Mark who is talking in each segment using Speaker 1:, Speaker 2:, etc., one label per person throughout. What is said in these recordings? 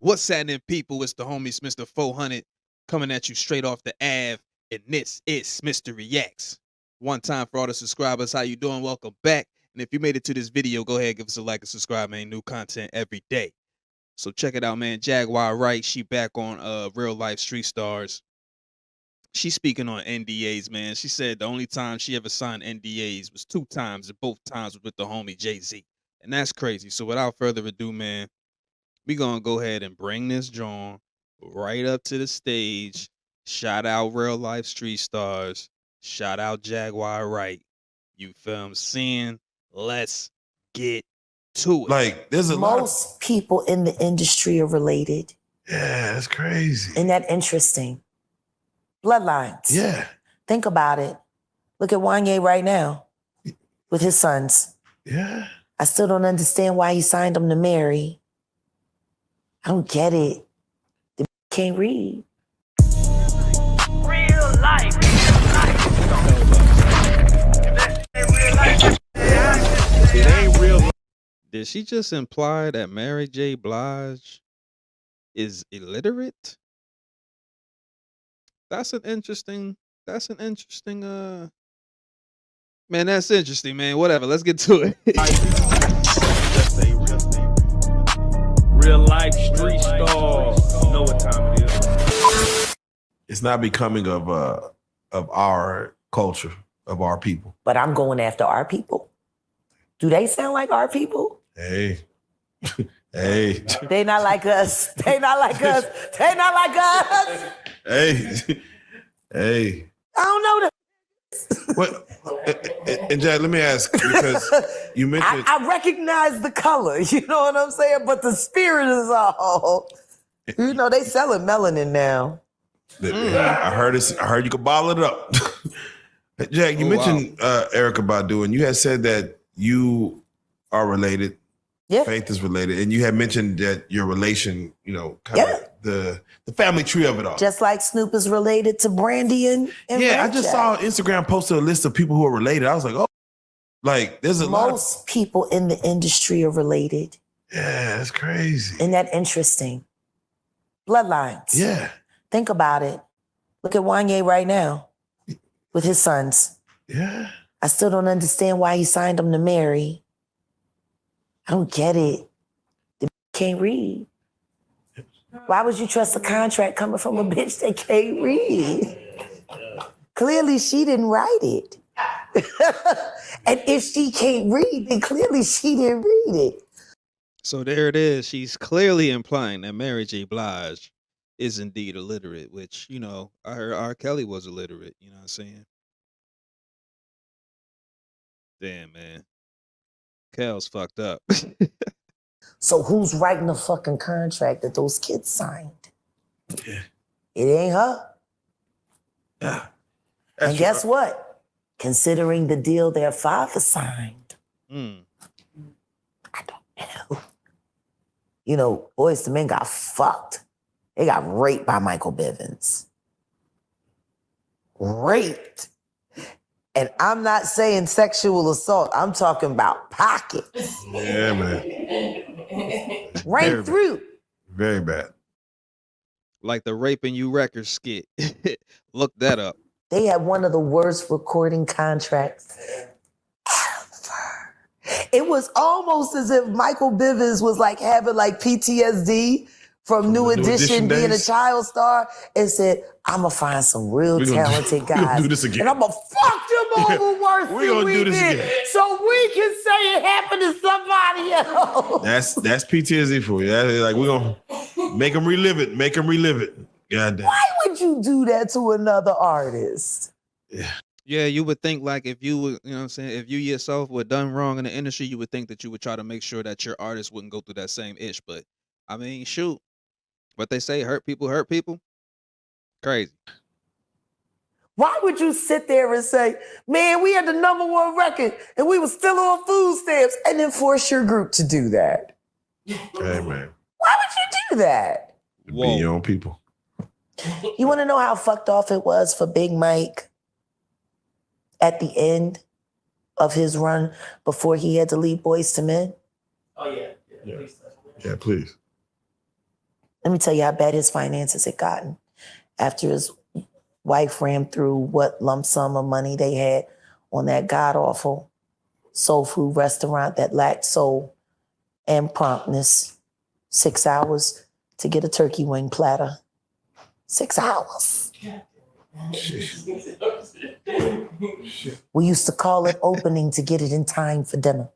Speaker 1: What's happening, people? It's the homie Smitster 400 coming at you straight off the Ave, and this is Smitster Reacts. One time for all the subscribers, how you doing? Welcome back. And if you made it to this video, go ahead, give us a like and subscribe, man. New content every day. So check it out, man. Jaguar Wright, she back on Real Life Street Stars. She's speaking on NDAs, man. She said the only time she ever signed NDAs was 2 times, and both times was with the homie Jay-Z. And that's crazy. So without further ado, man, we gonna go ahead and bring this John right up to the stage. Shout out Real Life Street Stars. Shout out Jaguar Wright. You feel I'm saying? Let's get to it.
Speaker 2: Like, there's a lot
Speaker 3: Most people in the industry are related.
Speaker 2: Yeah, that's crazy.
Speaker 3: Isn't that interesting? Bloodlines.
Speaker 2: Yeah.
Speaker 3: Think about it. Look at Wanye right now with his sons.
Speaker 2: Yeah.
Speaker 3: I still don't understand why he signed them to marry. I don't get it. The can't read.
Speaker 4: Real life.
Speaker 1: It ain't real. Did she just imply that Mary J. Blige is illiterate? That's an interesting, man, that's interesting, man. Whatever, let's get to it.
Speaker 4: Real life street stars. You know what time it is.
Speaker 2: It's not becoming of our culture, of our people.
Speaker 3: But I'm going after our people. Do they sound like our people?
Speaker 2: Hey. Hey.
Speaker 3: They not like us. They not like us. They not like us.
Speaker 2: Hey. Hey.
Speaker 3: I don't know them.
Speaker 2: What? And Jack, let me ask, because you mentioned
Speaker 3: I recognize the color, you know what I'm saying? But the spirit is all. You know, they selling melanin now.
Speaker 2: I heard you could bottle it up. Jack, you mentioned Erykah Badu, and you had said that you are related.
Speaker 3: Yeah.
Speaker 2: Faith is related. And you had mentioned that your relation, you know, kind of the family tree of it all.
Speaker 3: Just like Snoop is related to Brandy and
Speaker 2: yeah,
Speaker 3: Red
Speaker 2: I just
Speaker 3: Jack.
Speaker 2: saw Instagram posted a list of people who are related. I was like, oh, like there's a lot.
Speaker 3: Most people in the industry are related.
Speaker 2: Yeah, that's crazy.
Speaker 3: Isn't that interesting? Bloodlines.
Speaker 2: Yeah.
Speaker 3: Think about it. Look at Wanye right now with his sons.
Speaker 2: Yeah.
Speaker 3: I still don't understand why he signed them to marry. I don't get it. The can't read. Why would you trust a contract coming from a bitch that can't read? Clearly she didn't write it. And if she can't read, then clearly she didn't read it.
Speaker 1: So there it is. She's clearly implying that Mary J. Blige is indeed illiterate, which, you know, I heard R. Kelly was illiterate. You know what I'm saying? Damn, man. Kel's fucked up.
Speaker 3: So who's writing the fucking contract that those kids signed?
Speaker 2: Yeah.
Speaker 3: It ain't her.
Speaker 2: Yeah.
Speaker 3: And guess what? Considering the deal their father signed, I don't know. You know, Boyz II Men got fucked. They got raped by Michael Bivins. Raped. And I'm not saying sexual assault. I'm talking about pockets.
Speaker 2: Yeah, man.
Speaker 3: Right through.
Speaker 2: Very bad.
Speaker 1: Like the Raping You record skit. Look that up.
Speaker 3: They had one of the worst recording contracts ever. It was almost as if Michael Bivins was like having like PTSD from New Edition being a child star and said, I'm gonna find some real talented guys.
Speaker 2: Do this again.
Speaker 3: And I'm gonna fuck them over worse than we did. So we can say it happened to somebody else.
Speaker 2: That's PTSD for you. That's like we're gonna make them relive it. Make them relive it. God damn.
Speaker 3: Why would you do that to another artist?
Speaker 2: Yeah.
Speaker 1: Yeah, you would think like if you would, you know what I'm saying, if you yourself were done wrong in the industry, you would think that you would try to make sure that your artist wouldn't go through that same ish. But I mean, shoot. What they say, hurt people hurt people. Crazy.
Speaker 3: Why would you sit there and say, man, we had the #1 record and we were still on food stamps, and then force your group to do that?
Speaker 2: Hey, man.
Speaker 3: Why would you do that?
Speaker 2: Be your own people.
Speaker 3: You want to know how fucked off it was for Big Mike at the end of his run before he had to leave Boyz II Men?
Speaker 4: Oh, yeah.
Speaker 2: Yeah, please.
Speaker 3: Let me tell you how bad his finances had gotten after his wife ran through what lump sum of money they had on that god-awful soul food restaurant that lacked soul and promptness. 6 hours to get a turkey wing platter. 6 hours. We used to call it opening to get it in time for dinner.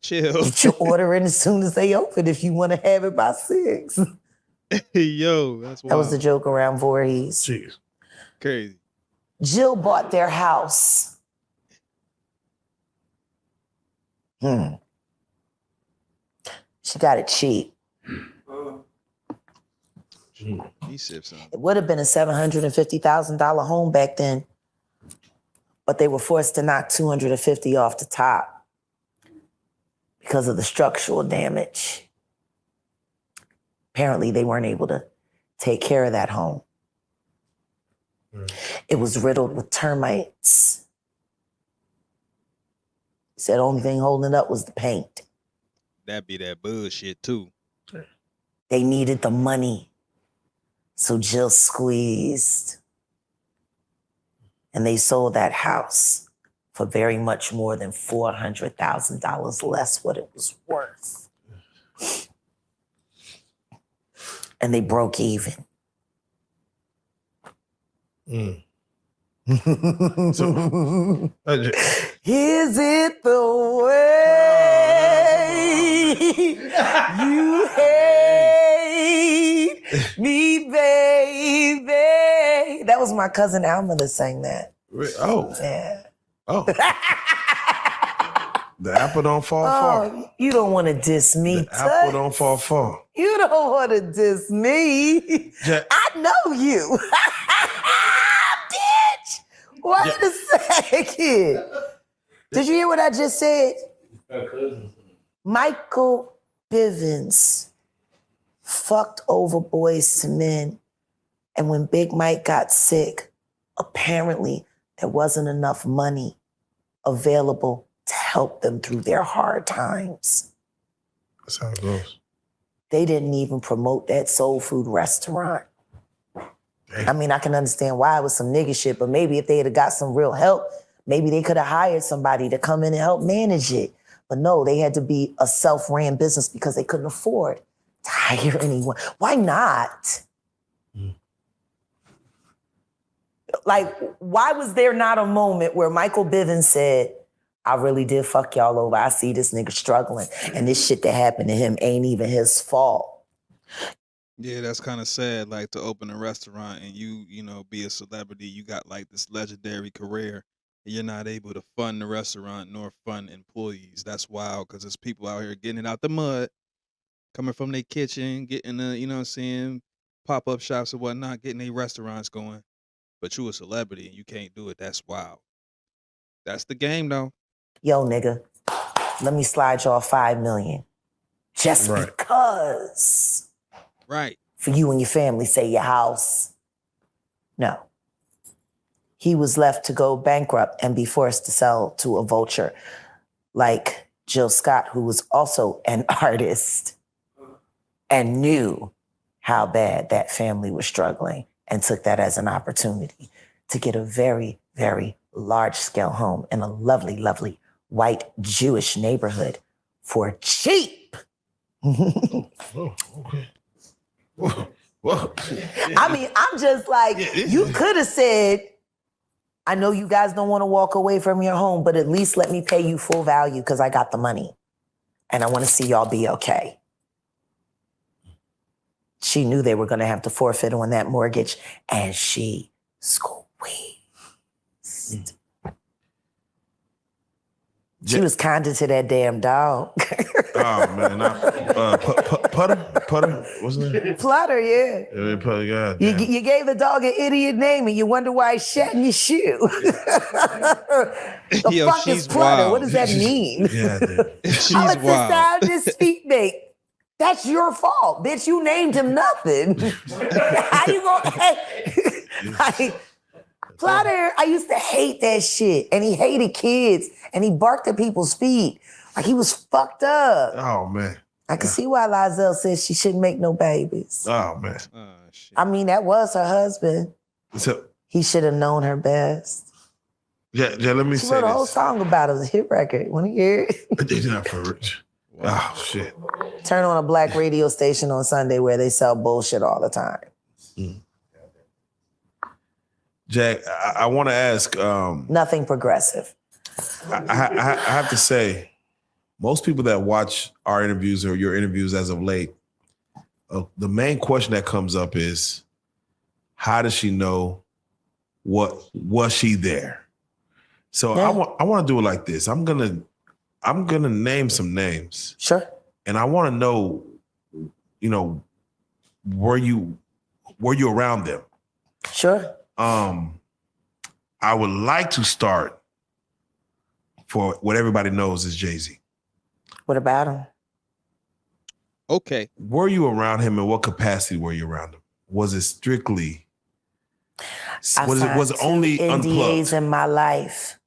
Speaker 1: Chill.
Speaker 3: Get your order in as soon as they open if you want to have it by 6.
Speaker 1: Yo, that's wild.
Speaker 3: That was the joke around Voorhees.
Speaker 2: Jeez.
Speaker 1: Crazy.
Speaker 3: Jill bought their house. She got it cheap.
Speaker 1: He sipped something.
Speaker 3: It would have been a $750,000 home back then, but they were forced to knock $250,000 off the top because of the structural damage. Apparently, they weren't able to take care of that home. It was riddled with termites. He said the only thing holding it up was the paint.
Speaker 1: That be that bullshit too.
Speaker 3: They needed the money. So Jill squeezed. And they sold that house for very much more than $400,000 less what it was worth. And they broke even. Is it the way you hate me, baby? That was my cousin Alma that sang that.
Speaker 2: Oh.
Speaker 3: Yeah.
Speaker 2: Oh. The apple don't fall far.
Speaker 3: You don't want to diss me.
Speaker 2: The apple don't fall far.
Speaker 3: You don't want to diss me. I know you. Bitch. Wait a second. Did you hear what I just said? Michael Bivins fucked over Boys to Men. And when Big Mike got sick, apparently there wasn't enough money available to help them through their hard times.
Speaker 2: That's how it goes.
Speaker 3: They didn't even promote that soul food restaurant. Damn. I mean, I can understand why it was some nigga shit, but maybe if they had got some real help, maybe they could have hired somebody to come in and help manage it. But no, they had to be a self-ran business because they couldn't afford to hire anyone. Why not? Like, why was there not a moment where Michael Bivins said, I really did fuck y'all over. I see this nigga struggling, and this shit that happened to him ain't even his fault.
Speaker 1: Yeah, that's kind of sad, like to open a restaurant and you know, be a celebrity. You got like this legendary career and you're not able to fund the restaurant nor fund employees. That's wild because there's people out here getting it out the mud, coming from their kitchen, getting the, you know what I'm saying, pop-up shops and whatnot, getting their restaurants going. But you a celebrity and you can't do it. That's wild. That's the game though.
Speaker 3: Yo, nigga, let me slide y'all $5 million. Just because.
Speaker 1: Right.
Speaker 3: For you and your family, say your house. No. He was left to go bankrupt and be forced to sell to a vulture like Jill Scott, who was also an artist and knew how bad that family was struggling and took that as an opportunity to get a very, very large-scale home in a lovely, lovely white Jewish neighborhood for cheap.
Speaker 2: Oh, okay. Whoa.
Speaker 3: I mean, I'm just like, you could have said, I know you guys don't want to walk away from your home, but at least let me pay you full value because I got the money. And I want to see y'all be okay. She knew they were going to have to forfeit on that mortgage, and she squeezed. She was kinder to that damn dog.
Speaker 2: Oh, man. Putter? What's his name?
Speaker 3: Flutter, yeah.
Speaker 2: Putter, God.
Speaker 3: You gave the dog an idiot name and you wonder why he's shat in your shoe. The
Speaker 1: Yo,
Speaker 3: fuck is Flutter?
Speaker 1: wild.
Speaker 3: What does that mean?
Speaker 2: Yeah,
Speaker 1: She's
Speaker 3: How much the
Speaker 1: wild.
Speaker 3: sound this feet make? That's your fault, bitch. You named him nothing. How you gonna... Flutter, I used to hate that shit. And he hated kids. And he barked at people's feet. Like he was fucked up.
Speaker 2: Oh, man.
Speaker 3: I can see why Lizelle says she shouldn't make no babies.
Speaker 2: Oh man.
Speaker 1: Shit.
Speaker 3: I mean, that was her husband.
Speaker 2: So
Speaker 3: He should have known her best.
Speaker 2: yeah, let me
Speaker 3: She
Speaker 2: say
Speaker 3: wrote a whole
Speaker 2: this.
Speaker 3: song about it. It was a hit record. Want to hear it?
Speaker 2: They did not for rich.
Speaker 1: Wow.
Speaker 2: Oh shit.
Speaker 3: Turn on a black radio station on Sunday where they sell bullshit all the time.
Speaker 2: Jack, I want to ask.
Speaker 3: Nothing progressive.
Speaker 2: I have to say, most people that watch our interviews or your interviews as of late, the main question that comes up is, how does she know? What was she there? So
Speaker 3: Yeah.
Speaker 2: I want to do it like this. I'm gonna name some names.
Speaker 3: Sure.
Speaker 2: And I want to know, were you around them?
Speaker 3: Sure.
Speaker 2: I would like to start for what everybody knows is Jay-Z.
Speaker 3: What about him?
Speaker 1: Okay.
Speaker 2: Were you around him, and what capacity were you around him? Was it strictly? Was it only
Speaker 3: NDAs
Speaker 2: unplugged?
Speaker 3: in my life.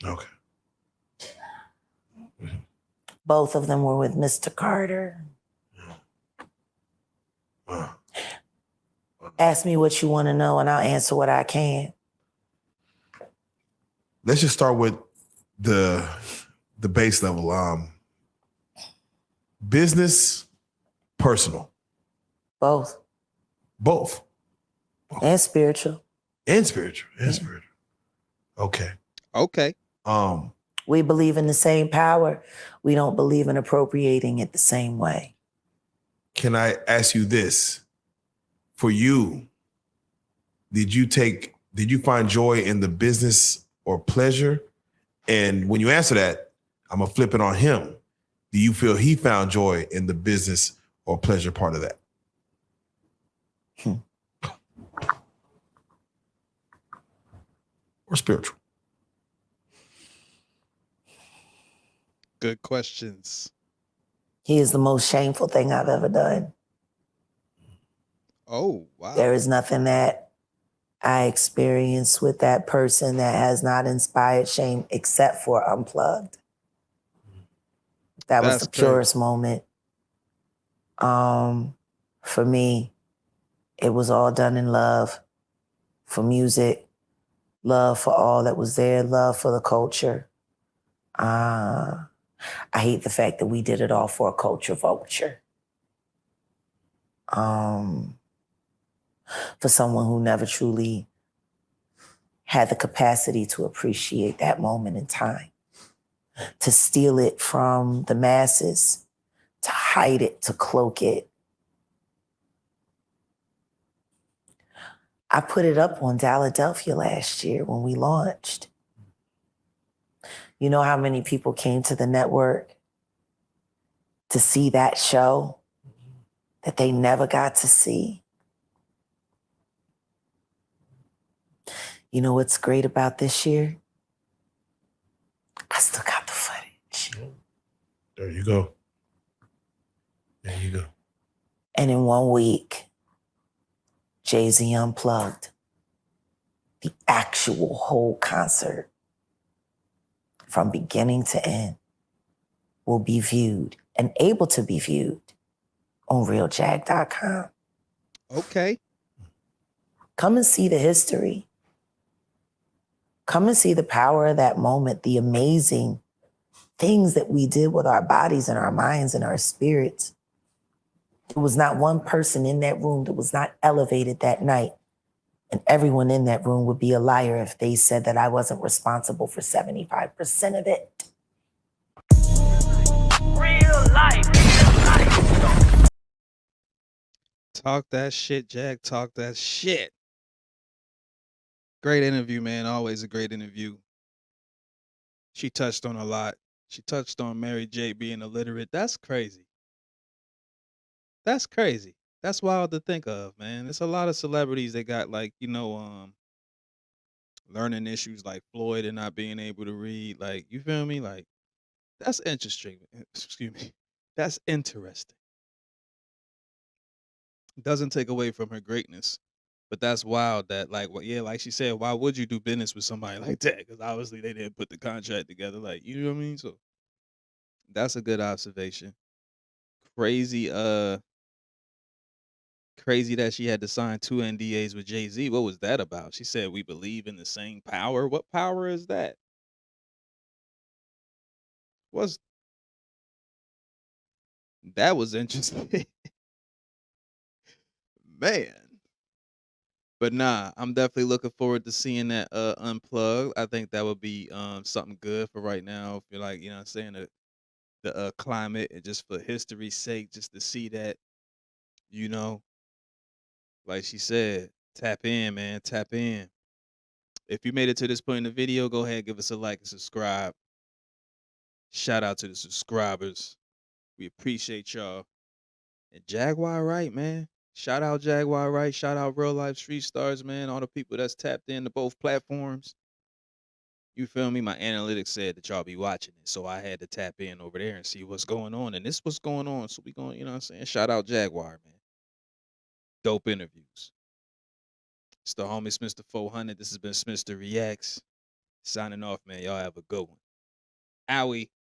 Speaker 2: Okay.
Speaker 3: Both of them were with Mr. Carter. Ask me what you want to know, and I'll answer what I can.
Speaker 2: Let's just start with the base level. Business, personal.
Speaker 3: Both.
Speaker 2: Both.
Speaker 3: And spiritual.
Speaker 2: And spiritual. And spiritual. Okay.
Speaker 1: Okay.
Speaker 3: We believe in the same power. We don't believe in appropriating it the same way.
Speaker 2: Can I ask you this? For you, did you find joy in the business or pleasure? And when you answer that, I'm gonna flip it on him. Do you feel he found joy in the business or pleasure part of that? Or spiritual?
Speaker 1: Good questions.
Speaker 3: He is the most shameful thing I've ever done.
Speaker 1: Oh, wow.
Speaker 3: There is nothing that I experienced with that person that has not inspired shame except for Unplugged. That was
Speaker 1: That's
Speaker 3: the purest moment. For me, it was all done in love for music, love for all that was there, love for the culture. I hate the fact that we did it all for a culture vulture. For someone who never truly had the capacity to appreciate that moment in time, to steal it from the masses, to hide it, to cloak it. I put it up on Philadelphia last year when we launched. You know how many people came to the network to see that show that they never got to see? You know what's great about this year? I still got the footage.
Speaker 2: There you go. There you go.
Speaker 3: And in 1 week, Jay-Z Unplugged, the actual whole concert from beginning to end will be viewed and able to be viewed on realjag.com.
Speaker 1: Okay.
Speaker 3: Come and see the history. Come and see the power of that moment, the amazing things that we did with our bodies and our minds and our spirits. There was not one person in that room that was not elevated that night. And everyone in that room would be a liar if they said that I wasn't responsible for 75% of it.
Speaker 4: Real life.
Speaker 1: Talk that shit, Jack. Talk that shit. Great interview, man. Always a great interview. She touched on a lot. She touched on Mary J being illiterate. That's crazy. That's crazy. That's wild to think of, man. There's a lot of celebrities that got learning issues like Floyd and not being able to read. Like, you feel me? Like, that's interesting. Excuse me. That's interesting. Doesn't take away from her greatness, But that's wild that yeah, like she said, why would you do business with somebody like that? Because obviously they didn't put the contract together. Like, you know what I mean? So that's a good observation. Crazy, crazy that she had to sign 2 NDAs with Jay-Z. What was that about? She said we believe in the same power. What power is that? Was that was interesting. Man. But nah, I'm definitely looking forward to seeing that unplugged. I think that would be something good for right now. If you're like, you know what I'm saying, the climate and just for history's sake, just to see that, you know, like she said, tap in, man, tap in. If you made it to this point in the video, go ahead, give us a like and subscribe. Shout out to the subscribers. We appreciate y'all. And Jaguar Wright, man. Shout out Jaguar Wright. Shout out Real Life Street Stars, man. All the people that's tapped into both platforms. You feel me? My analytics said that y'all be watching it. So I had to tap in over there and see what's going on. And this what's going on. So we going, you know what I'm saying? Shout out Jaguar, man. Dope interviews. It's the homie Smitster 400. This has been Smitster Reacts. Signing off, man. Y'all have a good one. Owie.